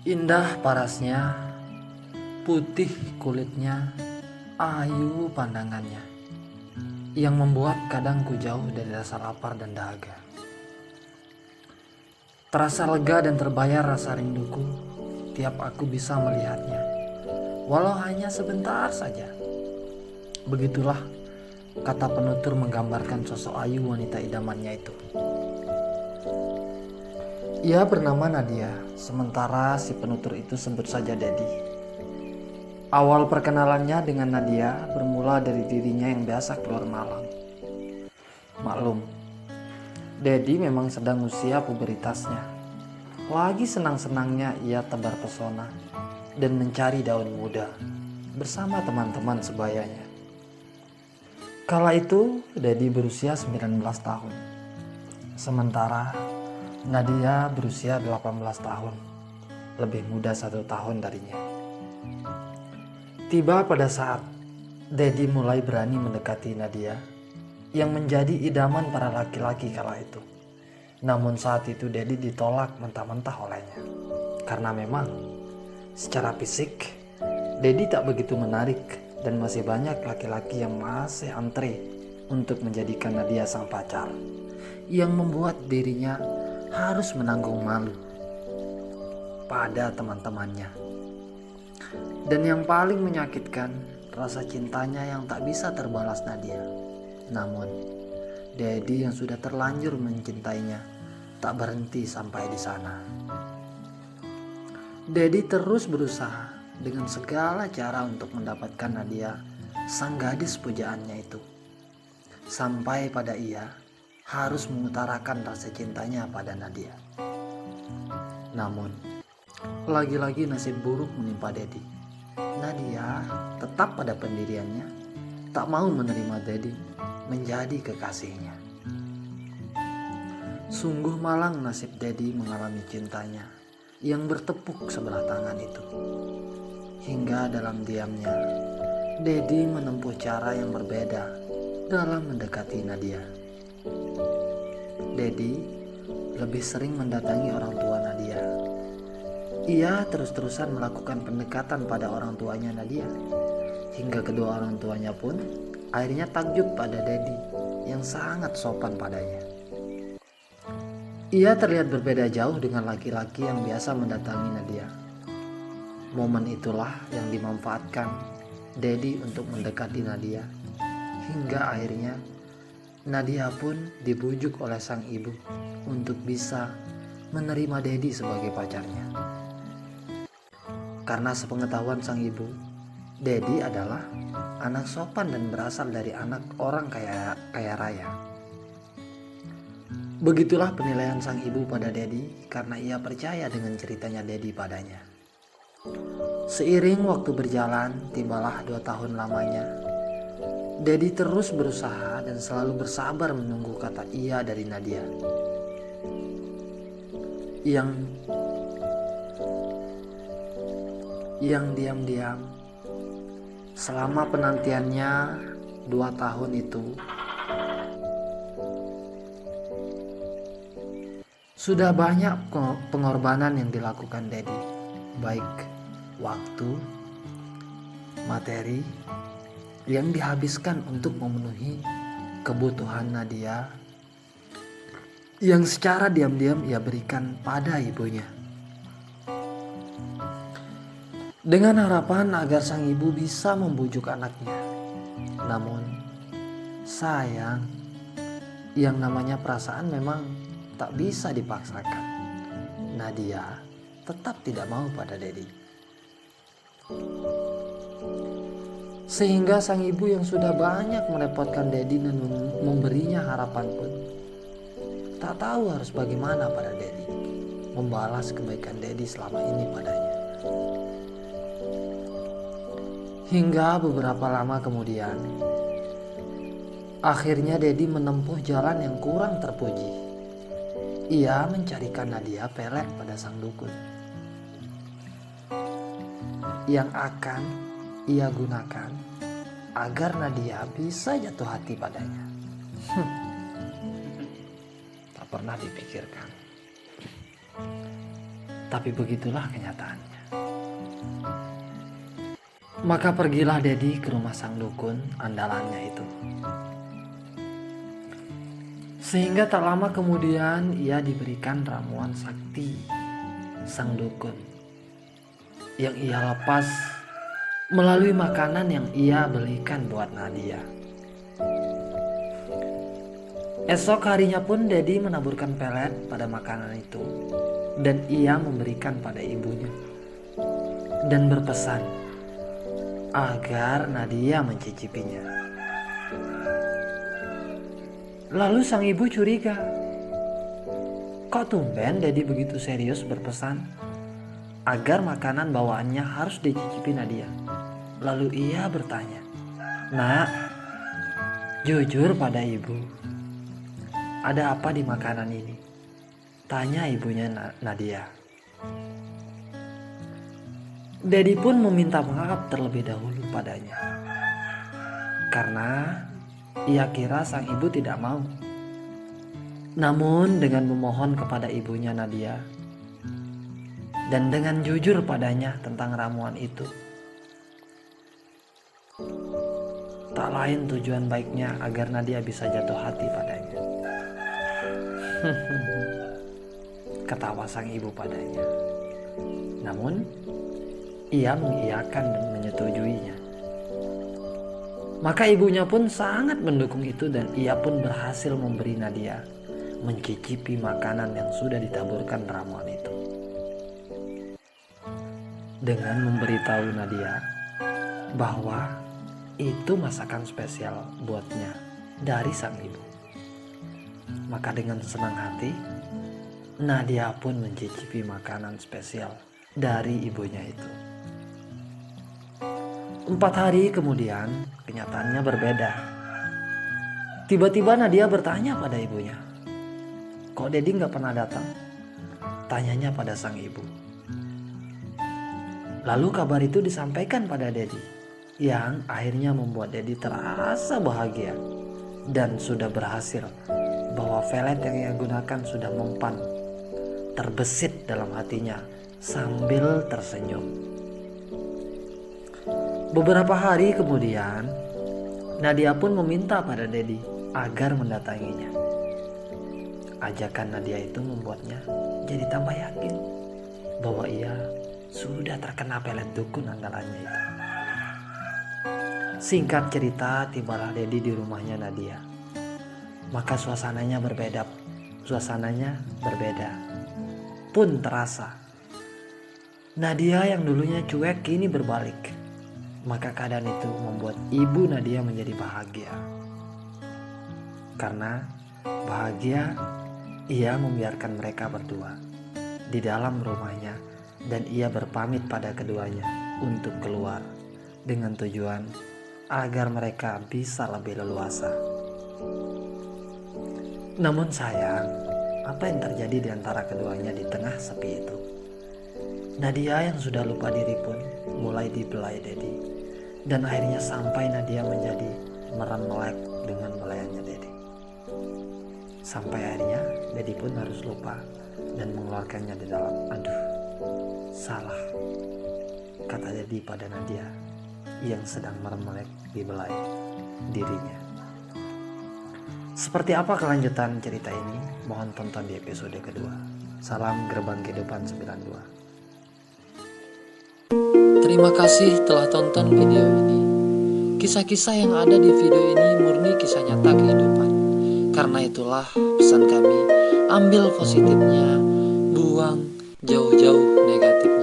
Indah parasnya, putih kulitnya, ayu pandangannya, yang membuat kadang ku jauh dari rasa lapar dan dahaga. Terasa lega dan terbayar rasa rinduku tiap aku bisa melihatnya, walau hanya sebentar saja. Begitulah kata penutur menggambarkan sosok ayu wanita idamannya itu. Ia bernama Nadia, sementara si penutur itu sebut saja Dedi. Awal perkenalannya dengan Nadia bermula dari dirinya yang biasa keluar malam. Maklum, Dedi memang sedang usia puberitasnya. Lagi senang-senangnya ia tebar pesona dan mencari daun muda bersama teman-teman sebayanya. Kala itu Dedi berusia 19 tahun. Sementara Nadia berusia 18 tahun, lebih muda 1 tahun darinya. Tiba pada saat Dedi mulai berani mendekati Nadia yang menjadi idaman para laki-laki kala itu. Namun saat itu Dedi ditolak mentah-mentah olehnya. Karena memang secara fisik Dedi tak begitu menarik dan masih banyak laki-laki yang masih antre untuk menjadikan Nadia sang pacar, yang membuat dirinya harus menanggung malu pada teman-temannya. Dan yang paling menyakitkan, rasa cintanya yang tak bisa terbalas Nadia. Namun Dedi yang sudah terlanjur mencintainya tak berhenti sampai di sana. Dedi terus berusaha dengan segala cara untuk mendapatkan Nadia, sang gadis pujaannya itu. Sampai pada ia harus mengutarakan rasa cintanya pada Nadia. Namun, lagi-lagi nasib buruk menimpa Dedi. Nadia tetap pada pendiriannya, tak mau menerima Dedi menjadi kekasihnya. Sungguh malang nasib Dedi mengalami cintanya yang bertepuk sebelah tangan itu. Hingga dalam diamnya, Dedi menempuh cara yang berbeda dalam mendekati Nadia. Dedi lebih sering mendatangi orang tua Nadia. Ia terus-terusan melakukan pendekatan pada orang tuanya Nadia, hingga kedua orang tuanya pun akhirnya takjub pada Dedi yang sangat sopan padanya. Ia terlihat berbeda jauh dengan laki-laki yang biasa mendatangi Nadia. Momen itulah yang dimanfaatkan Dedi untuk mendekati Nadia, hingga akhirnya Nadia pun dibujuk oleh sang ibu untuk bisa menerima Dedi sebagai pacarnya. Karena sepengetahuan sang ibu, Dedi adalah anak sopan dan berasal dari anak orang kaya raya. Begitulah penilaian sang ibu pada Dedi karena ia percaya dengan ceritanya Dedi padanya. Seiring waktu berjalan, tibalah 2 tahun lamanya. Dedi terus berusaha dan selalu bersabar menunggu kata iya dari Nadia. Yang diam-diam selama penantiannya 2 tahun itu, sudah banyak pengorbanan yang dilakukan Dedi, baik waktu, materi yang dihabiskan untuk memenuhi kebutuhan Nadia yang secara diam-diam ia berikan pada ibunya. Dengan harapan agar sang ibu bisa membujuk anaknya. Namun sayang, yang namanya perasaan memang tak bisa dipaksakan. Nadia tetap tidak mau pada Dedi. Sehingga sang ibu yang sudah banyak merepotkan Dedi dan memberinya harapan pun tak tahu harus bagaimana pada Dedi membalas kebaikan Dedi selama ini padanya. Hingga beberapa lama kemudian, akhirnya Dedi menempuh jalan yang kurang terpuji. Ia mencarikan Nadia pelet pada sang dukun, yang akan ia gunakan agar Nadia bisa jatuh hati padanya. Tak pernah dipikirkan Tapi begitulah kenyataannya. Maka pergilah Dedi ke rumah sang dukun andalannya itu. Sehingga tak lama kemudian ia diberikan ramuan sakti sang dukun yang ia lepas melalui makanan yang ia belikan buat Nadia. Esok harinya pun Dedi menaburkan pelet pada makanan itu dan ia memberikan pada ibunya dan berpesan agar Nadia mencicipinya. Lalu sang ibu curiga. Kok tumben Dedi begitu serius berpesan agar makanan bawaannya harus dicicipi Nadia? Lalu ia bertanya, "Nak, jujur pada ibu, ada apa di makanan ini?" Tanya ibunya Nadia. Dedi pun meminta maaf terlebih dahulu padanya, karena ia kira sang ibu tidak mau. Namun dengan memohon kepada ibunya Nadia dan dengan jujur padanya tentang ramuan itu, tak lain tujuan baiknya agar Nadia bisa jatuh hati padanya. Ketawa sang ibu padanya. Namun ia mengiyakan dan menyetujuinya. Maka ibunya pun sangat mendukung itu dan ia pun berhasil memberi Nadia mencicipi makanan yang sudah ditaburkan ramuan itu. Dengan memberitahu Nadia bahwa itu masakan spesial buatnya dari sang ibu. Maka dengan senang hati Nadia pun mencicipi makanan spesial dari ibunya itu. 4 hari kemudian kenyataannya berbeda. Tiba-tiba Nadia bertanya pada ibunya, "Kok Dedi gak pernah datang?" Tanyanya pada sang ibu. Lalu kabar itu disampaikan pada Dedi, yang akhirnya membuat Dedi terasa bahagia dan sudah berhasil bahwa pelet yang ia gunakan sudah mempan, terbesit dalam hatinya sambil tersenyum. Beberapa hari kemudian, Nadia pun meminta pada Dedi agar mendatanginya. Ajakan Nadia itu membuatnya jadi tambah yakin bahwa ia sudah terkena pelet dukun andalannya itu. Singkat cerita, tibalah Dedi di rumahnya Nadia. Maka suasananya berbeda pun terasa. Nadia yang dulunya cuek kini berbalik. Maka keadaan itu membuat ibu Nadia menjadi bahagia. Karena bahagia, ia membiarkan mereka berdua di dalam rumahnya dan ia berpamit pada keduanya untuk keluar dengan tujuan agar mereka bisa lebih leluasa. Namun sayang, apa yang terjadi di antara keduanya di tengah sepi itu? Nadia yang sudah lupa diri pun mulai dibelai Dedi, dan akhirnya sampai Nadia menjadi merem melek dengan belayannya Dedi. Sampai akhirnya Dedi pun harus lupa dan mengeluarkannya di dalam. "Aduh, salah," kata Dedi pada Nadia yang sedang merem melek dibelai dirinya. Seperti apa kelanjutan cerita ini? Mohon tonton di episode kedua. Salam Gerbang Kehidupan 92. Terima kasih telah tonton video ini. Kisah-kisah yang ada di video ini murni kisah nyata kehidupan. Karena itulah pesan kami, ambil positifnya, buang jauh-jauh negatifnya.